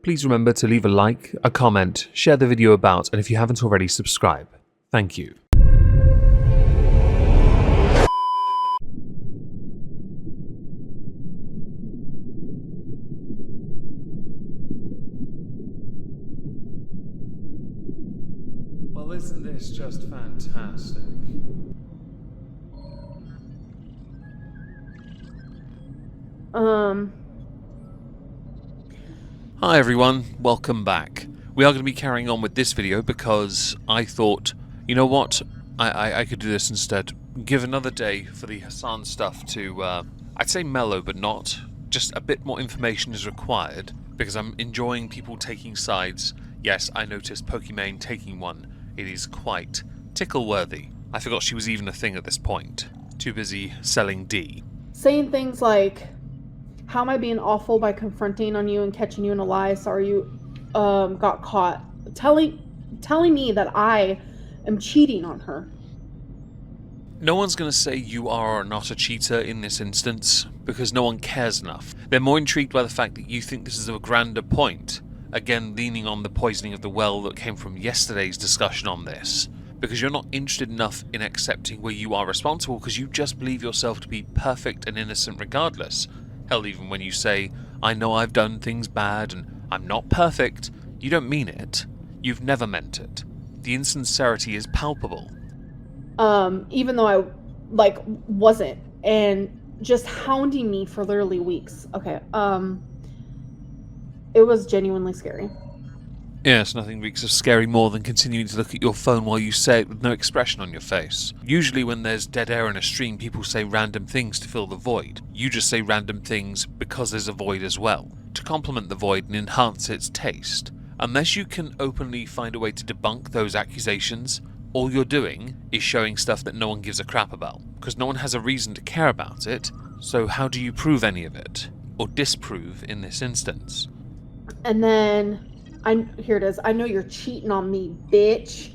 please remember to leave a like, a comment, share the video about, and if you haven't already, subscribe. Thank you. Well, isn't this just fantastic? Hi everyone, welcome back. We are going to be carrying on with this video because I thought, you know what, I could do this instead. Give another day for the Hassan stuff to, I'd say mellow, but not. Just a bit more information is required because I'm enjoying people taking sides. Yes, I noticed Pokimane taking one. It is quite tickle-worthy. I forgot she was even a thing at this point. Too busy selling D. Saying things like, how am I being awful by confronting on you and catching you in a lie? Sorry you got caught. Telling me that I am cheating on her. No one's going to say you are not a cheater in this instance, because no one cares enough. They're more intrigued by the fact that you think this is a grander point. Again, leaning on the poisoning of the well that came from yesterday's discussion on this. Because you're not interested enough in accepting where you are responsible because you just believe yourself to be perfect and innocent regardless. Hell, even when you say, I know I've done things bad and I'm not perfect, you don't mean it. You've never meant it. The insincerity is palpable. Even though I, wasn't. And just hounding me for literally weeks. Okay, it was genuinely scary. Yes, nothing reeks of scary more than continuing to look at your phone while you say it with no expression on your face. Usually when there's dead air in a stream, people say random things to fill the void. You just say random things because there's a void as well, to complement the void and enhance its taste. Unless you can openly find a way to debunk those accusations, all you're doing is showing stuff that no one gives a crap about, because no one has a reason to care about it, so how do you prove any of it? Or disprove in this instance? And then... here it is. I know you're cheating on me, bitch.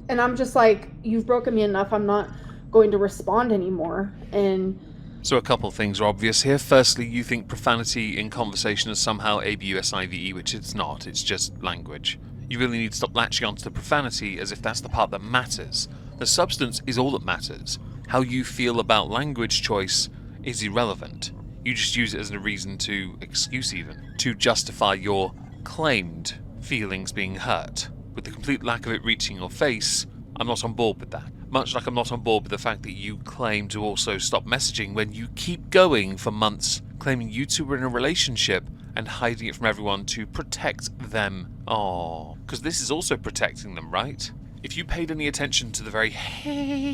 And I'm just like, you've broken me enough. I'm not going to respond anymore. And so a couple things are obvious here. Firstly, you think profanity in conversation is somehow ABUSIVE, which it's not. It's just language. You really need to stop latching onto the profanity as if that's the part that matters. The substance is all that matters. How you feel about language choice is irrelevant. You just use it as a reason to, excuse even, to justify your claimed feelings being hurt. With the complete lack of it reaching your face, I'm not on board with that. Much like I'm not on board with the fact that you claim to also stop messaging when you keep going for months, claiming you two were in a relationship and hiding it from everyone to protect them. Aww. Because this is also protecting them, right? If you paid any attention to the very haters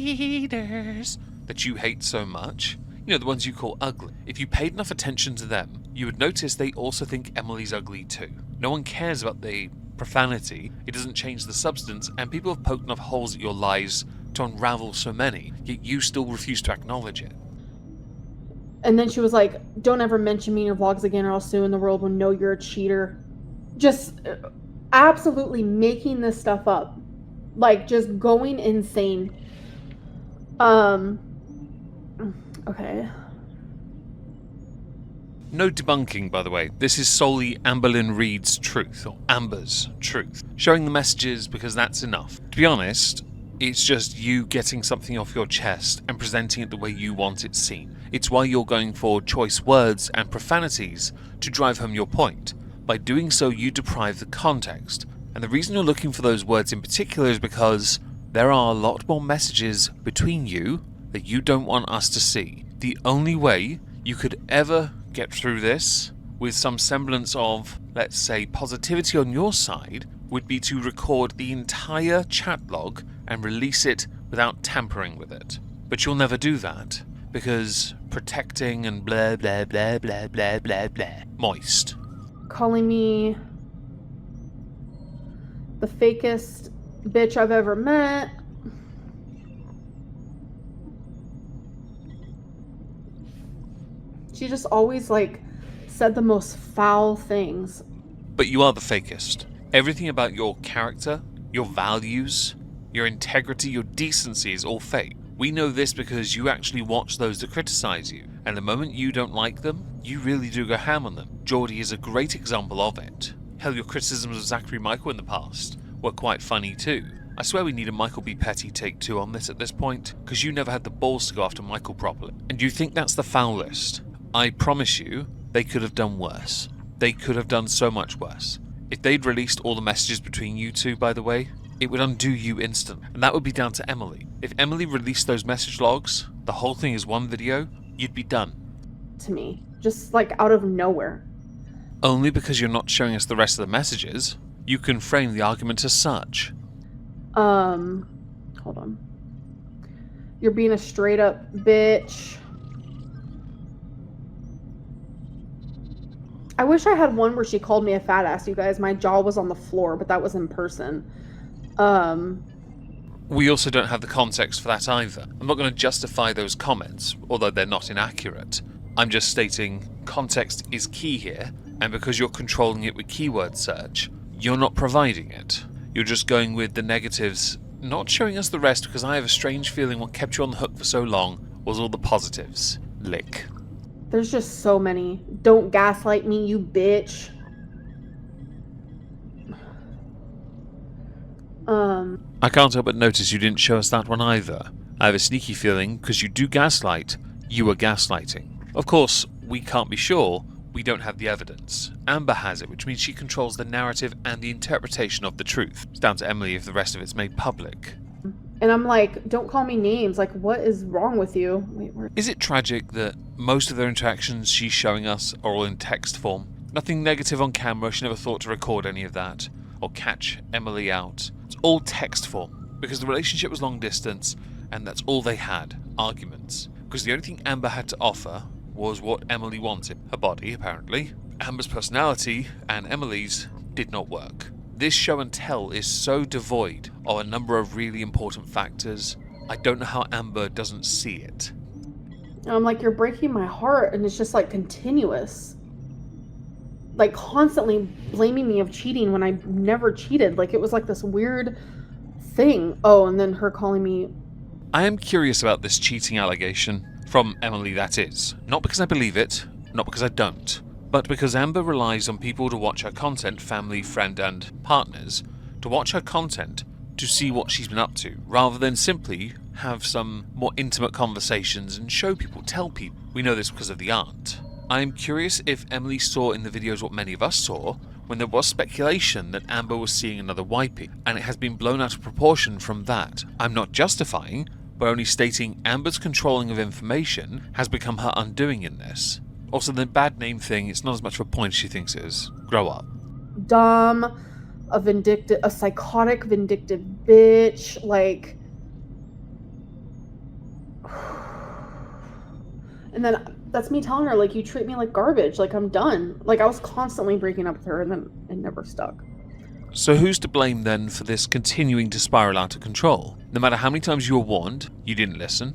that you hate so much, you know, the ones you call ugly. If you paid enough attention to them, you would notice they also think Emily's ugly too. No one cares about the profanity, it doesn't change the substance, and people have poked enough holes at your lies to unravel so many, yet you still refuse to acknowledge it. And then she was like, don't ever mention me in your vlogs again or else soon the world will know you're a cheater. Just absolutely making this stuff up. Like, just going insane. Okay. No debunking, by the way. This is solely Amberlynn Reid's truth, or Amber's truth. Showing the messages because that's enough. To be honest, it's just you getting something off your chest and presenting it the way you want it seen. It's why you're going for choice words and profanities to drive home your point. By doing so, you deprive the context. And the reason you're looking for those words in particular is because there are a lot more messages between you that you don't want us to see. The only way you could ever get through this with some semblance of, let's say, positivity on your side would be to record the entire chat log and release it without tampering with it. But you'll never do that because protecting and blah blah blah blah blah blah blah. Moist. Calling me the fakest bitch I've ever met. She just always, said the most foul things. But you are the fakest. Everything about your character, your values, your integrity, your decency is all fake. We know this because you actually watch those that criticize you, and the moment you don't like them, you really do go ham on them. Geordie is a great example of it. Hell, your criticisms of Zachary Michael in the past were quite funny too. I swear we need a Michael B. Petty take 2 on this at this point, because you never had the balls to go after Michael properly. And you think that's the foul list? I promise you, they could have done worse. They could have done so much worse. If they'd released all the messages between you two, by the way, it would undo you instantly. And that would be down to Emily. If Emily released those message logs, the whole thing is one video, you'd be done. To me, just like out of nowhere. Only because you're not showing us the rest of the messages, you can frame the argument as such. Hold on. You're being a straight up bitch. I wish I had one where she called me a fat ass, you guys. My jaw was on the floor, but that was in person. We also don't have the context for that either. I'm not going to justify those comments, although they're not inaccurate. I'm just stating context is key here, and because you're controlling it with keyword search, you're not providing it. You're just going with the negatives, not showing us the rest, because I have a strange feeling what kept you on the hook for so long was all the positives. Lick. There's just so many. Don't gaslight me, you bitch. I can't help but notice you didn't show us that one either. I have a sneaky feeling, because you do gaslight, you were gaslighting. Of course, we can't be sure. We don't have the evidence. Amber has it, which means she controls the narrative and the interpretation of the truth. It's down to Emily if the rest of it's made public. And I'm like, don't call me names. Like, what is wrong with you? Wait, where? Is it tragic that most of their interactions she's showing us are all in text form? Nothing negative on camera, she never thought to record any of that, or catch Emily out. It's all text form, because the relationship was long distance, and that's all they had, arguments. Because the only thing Amber had to offer was what Emily wanted. Her body, apparently. Amber's personality and Emily's did not work. This show and tell is so devoid of a number of really important factors. I don't know how Amber doesn't see it. And I'm like, you're breaking my heart, and it's just like continuous. Like constantly blaming me of cheating when I never cheated. Like it was like this weird thing. Oh, and then her calling me. I am curious about this cheating allegation. From Emily, that is. Not because I believe it, not because I don't, but because Amber relies on people to watch her content, family, friend, and partners, to watch her content to see what she's been up to, rather than simply have some more intimate conversations and show people, tell people. We know this because of the aunt. I am curious if Emily saw in the videos what many of us saw, when there was speculation that Amber was seeing another wipey, and it has been blown out of proportion from that. I'm not justifying, but only stating Amber's controlling of information has become her undoing in this. Also, the bad name thing, it's not as much of a point as she thinks it is. Grow up. Dumb, a psychotic, vindictive bitch, like... And then that's me telling her, like, you treat me like garbage, like I'm done. Like, I was constantly breaking up with her, and then it never stuck. So who's to blame then for this continuing to spiral out of control? No matter how many times you were warned, you didn't listen.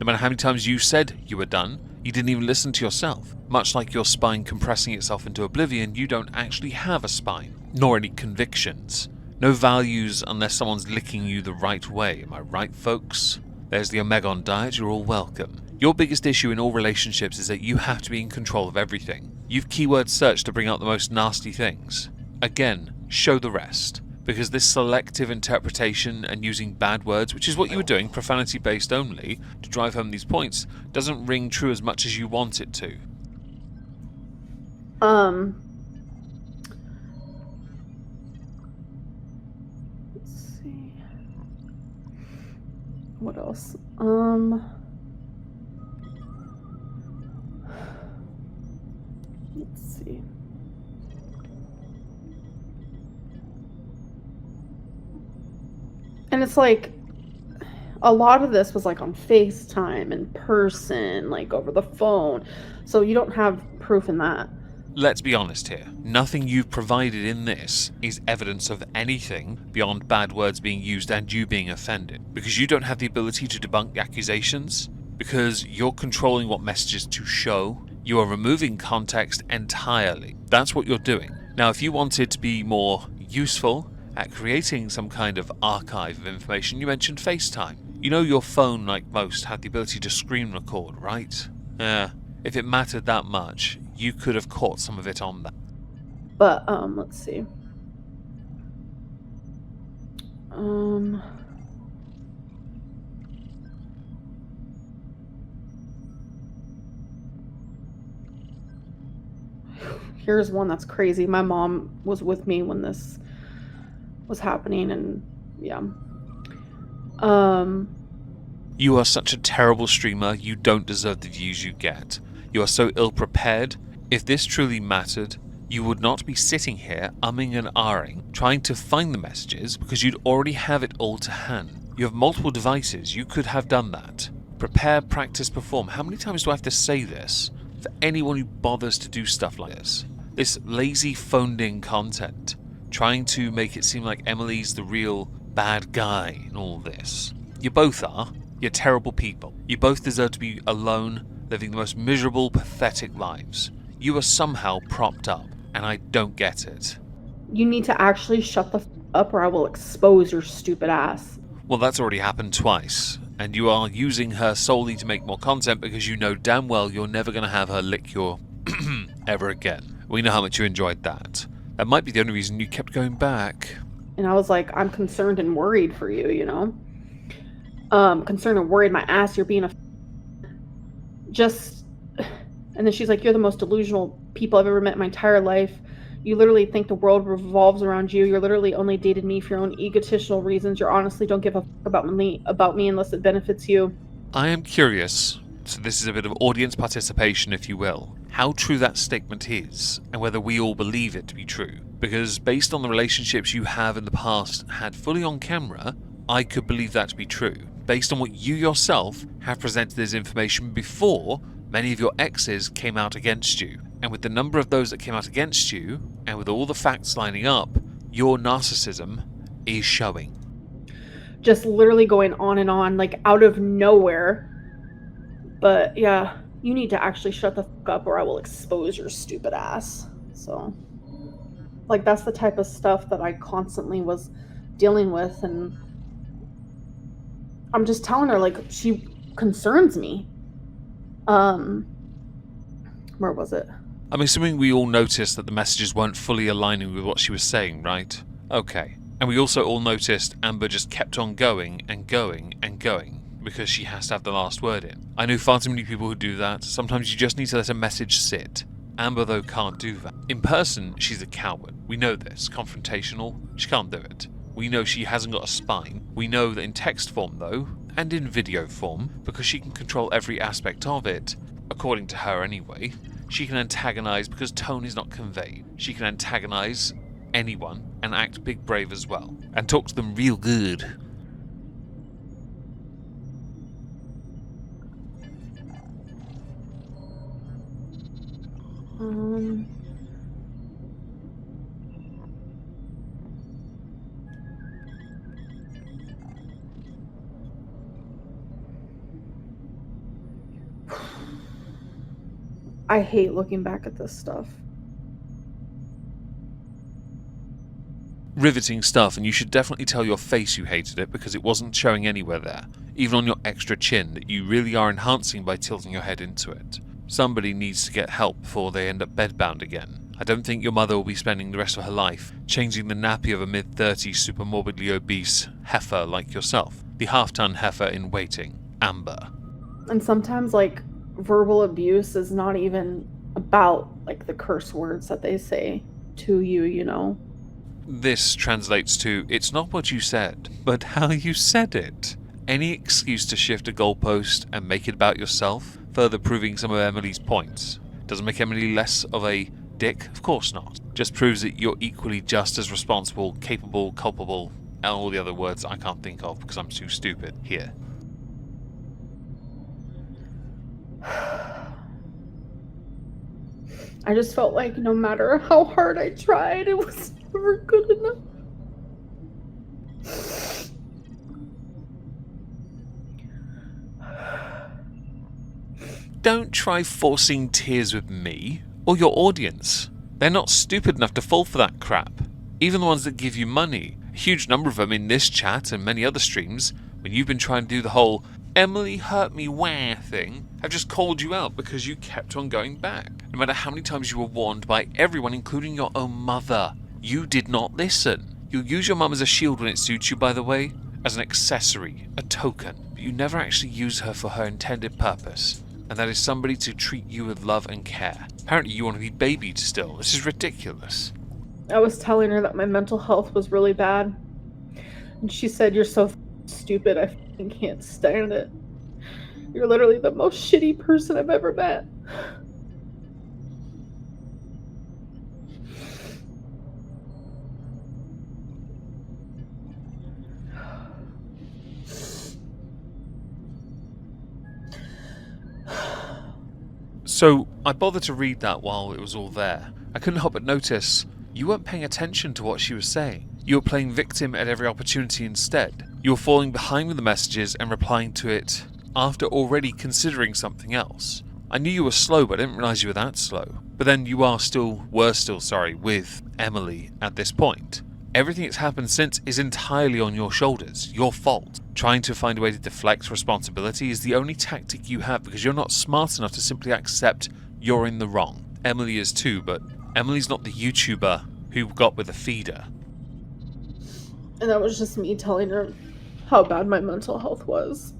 No matter how many times you said you were done, you didn't even listen to yourself. Much like your spine compressing itself into oblivion, you don't actually have a spine, nor any convictions. No values unless someone's licking you the right way, am I right, folks? There's the Omegon diet, you're all welcome. Your biggest issue in all relationships is that you have to be in control of everything. You've keyword searched to bring out the most nasty things. Again, show the rest. Because this selective interpretation and using bad words, which is what you were doing, profanity based only, to drive home these points, doesn't ring true as much as you want it to. Let's see. What else? Let's see. And it's like, a lot of this was like on FaceTime, in person, like over the phone. So you don't have proof in that. Let's be honest here. Nothing you've provided in this is evidence of anything beyond bad words being used and you being offended. Because you don't have the ability to debunk the accusations. Because you're controlling what messages to show. You are removing context entirely. That's what you're doing. Now, if you wanted to be more useful at creating some kind of archive of information, you mentioned FaceTime. You know your phone, like most, had the ability to screen record, right? If it mattered that much, you could have caught some of it on that. But, let's see. Here's one that's crazy. My mom was with me when this was happening, and yeah. You are such a terrible streamer, you don't deserve the views you get. You are so ill-prepared. If this truly mattered, you would not be sitting here umming and ahhing, trying to find the messages, because you'd already have it all to hand. You have multiple devices, you could have done that. Prepare, practice, perform. How many times do I have to say this for anyone who bothers to do stuff like this? This lazy phoned-in content, trying to make it seem like Emily's the real bad guy in all this. You both are. You're terrible people. You both deserve to be alone, living the most miserable, pathetic lives. You are somehow propped up, and I don't get it. You need to actually shut the f up or I will expose your stupid ass. Well, that's already happened twice, and you are using her solely to make more content because you know damn well you're never going to have her lick your ever again. We know how much you enjoyed that. That might be the only reason you kept going back. And I was like, I'm concerned and worried for you, you know? Concerned and worried my ass, you're being a just... And then she's like, you're the most delusional people I've ever met in my entire life. You literally think the world revolves around you. You're literally only dated me for your own egotistical reasons. You honestly don't give a f about me unless it benefits you. I am curious, so this is a bit of audience participation if you will, how true that statement is, and whether we all believe it to be true. Because based on the relationships you have in the past had fully on camera, I could believe that to be true. Based on what you yourself have presented as information before, many of your exes came out against you. And with the number of those that came out against you, and with all the facts lining up, your narcissism is showing. Just literally going on and on, like out of nowhere. But yeah, you need to actually shut the f up or I will expose your stupid ass. So, like, that's the type of stuff that I constantly was dealing with, and I'm just telling her, like, she concerns me. Where was it? I'm assuming we all noticed that the messages weren't fully aligning with what she was saying, right? Okay. And we also all noticed Amber just kept on going and going and going because she has to have the last word in. I know far too many people who do that. Sometimes you just need to let a message sit. Amber, though, can't do that. In person, she's a coward. We know this. Confrontational, she can't do it. We know she hasn't got a spine. We know that in text form, though, and in video form, because she can control every aspect of it, according to her anyway, she can antagonize because tone is not conveyed. She can antagonize anyone and act big brave as well, and talk to them real good. I hate looking back at this stuff. Riveting stuff, and you should definitely tell your face you hated it because it wasn't showing anywhere there, even on your extra chin, that you really are enhancing by tilting your head into it. Somebody needs to get help before they end up bedbound again. I don't think your mother will be spending the rest of her life changing the nappy of a mid-30s super morbidly obese heifer like yourself, the half-ton heifer in waiting, Amber. And sometimes, like, verbal abuse is not even about, like, the curse words that they say to you, you know? This translates to, it's not what you said, but how you said it. Any excuse to shift a goalpost and make it about yourself, further proving some of Emily's points. Doesn't make Emily less of a dick, of course not. Just proves that you're equally just as responsible, capable, culpable, and all the other words I can't think of because I'm too stupid here. I just felt like no matter how hard I tried, it was never good enough. Don't try forcing tears with me or your audience. They're not stupid enough to fall for that crap. Even the ones that give you money. A huge number of them in this chat and many other streams, when you've been trying to do the whole Emily hurt me where thing have just called you out because you kept on going back. No matter how many times you were warned by everyone, including your own mother. You did not listen. You'll use your mum as a shield when it suits you, by the way, as an accessory, a token, but you never actually use her for her intended purpose, and that is somebody to treat you with love and care. Apparently you want to be babied still. This is ridiculous. I was telling her that my mental health was really bad, and she said, "You're so stupid, I fucking can't stand it. You're literally the most shitty person I've ever met." So, I bothered to read that while it was all there. I couldn't help but notice you weren't paying attention to what she was saying. You were playing victim at every opportunity instead. You were falling behind with the messages and replying to it after already considering something else. I knew you were slow, but I didn't realise you were that slow. But then you were still with Emily at this point. Everything that's happened since is entirely on your shoulders, your fault. Trying to find a way to deflect responsibility is the only tactic you have because you're not smart enough to simply accept you're in the wrong. Emily is too, but Emily's not the YouTuber who got with a feeder. And that was just me telling her how bad my mental health was.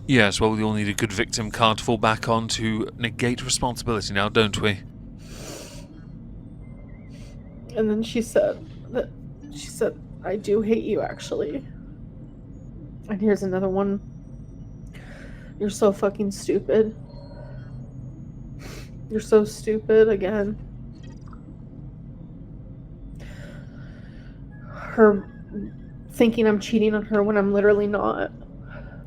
Yes, well, we all need a good victim card to fall back on to negate responsibility now, don't we? And then she said, "I do hate you, actually." And here's another one. "You're so fucking stupid. You're so stupid," again. Her thinking I'm cheating on her when I'm literally not.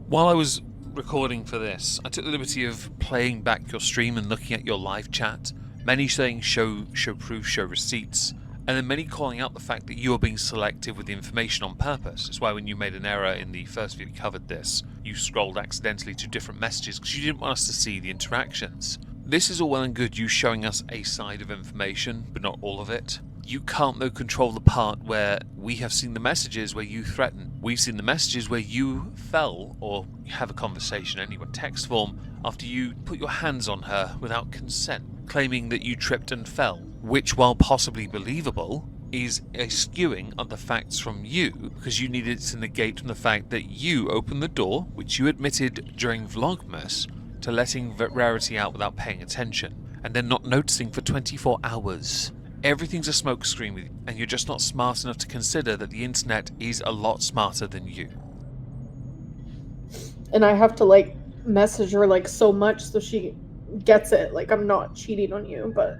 While I was recording for this, I took the liberty of playing back your stream and looking at your live chat. Many saying show proof, show receipts. And then many calling out the fact that you are being selective with the information on purpose. It's why when you made an error in the first video we covered this, you scrolled accidentally to different messages because you didn't want us to see the interactions. This is all well and good, you showing us a side of information, but not all of it. You can't though control the part where we have seen the messages where you threaten. We've seen the messages where you fell, or have a conversation anyway, text form, after you put your hands on her without consent, claiming that you tripped and fell. Which, while possibly believable, is a skewing of the facts from you, because you needed to negate from the fact that you opened the door, which you admitted during Vlogmas, to letting Rarity out without paying attention, and then not noticing for 24 hours. Everything's a smokescreen with you, and you're just not smart enough to consider that the internet is a lot smarter than you. And I have to, message her, so much so she gets it. I'm not cheating on you, but...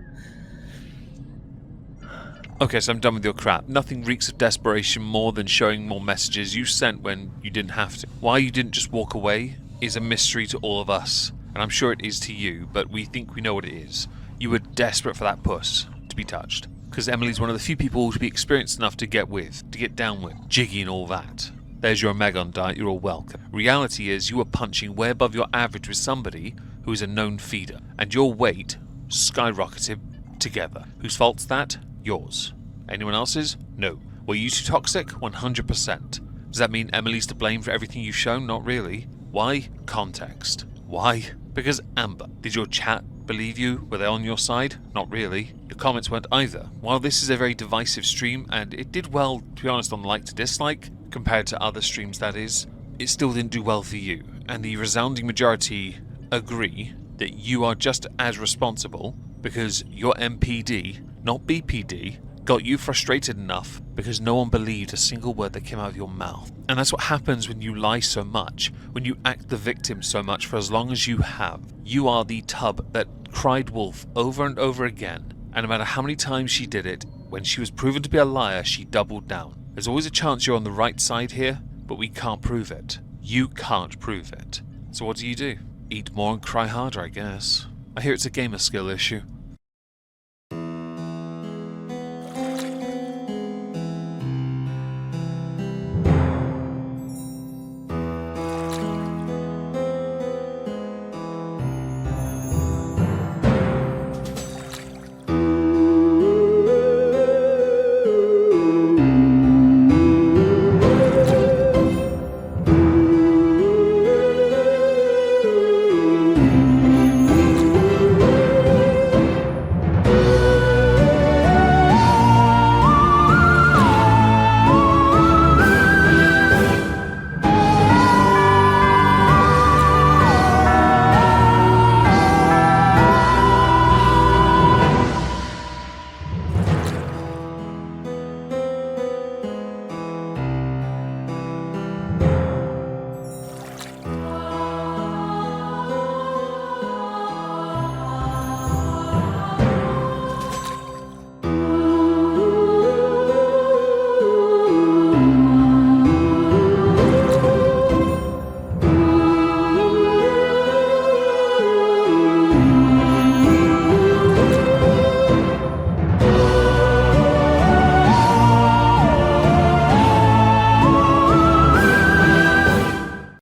Okay, so I'm done with your crap. Nothing reeks of desperation more than showing more messages you sent when you didn't have to. Why you didn't just walk away is a mystery to all of us, and I'm sure it is to you, but we think we know what it is. You were desperate for that puss to be touched, because Emily's one of the few people to be experienced enough to get with, to get down with, jiggy and all that. There's your Omegon diet, you're all welcome. Reality is you were punching way above your average with somebody who is a known feeder, and your weight skyrocketed together. Whose fault's that? Yours. Anyone else's? No. Were you too toxic? 100%. Does that mean Emily's to blame for everything you've shown? Not really. Why? Context. Why? Because Amber. Did your chat believe you? Were they on your side? Not really. Your comments weren't either. While this is a very divisive stream, and it did well, to be honest, on like to dislike, compared to other streams that is, it still didn't do well for you. And the resounding majority agree that you are just as responsible because your MPD, not BPD, got you frustrated enough because no one believed a single word that came out of your mouth. And that's what happens when you lie so much, when you act the victim so much for as long as you have. You are the tub that cried wolf over and over again, and no matter how many times she did it, when she was proven to be a liar, she doubled down. There's always a chance you're on the right side here, but we can't prove it. You can't prove it. So what do? Eat more and cry harder, I guess. I hear it's a gamer skill issue.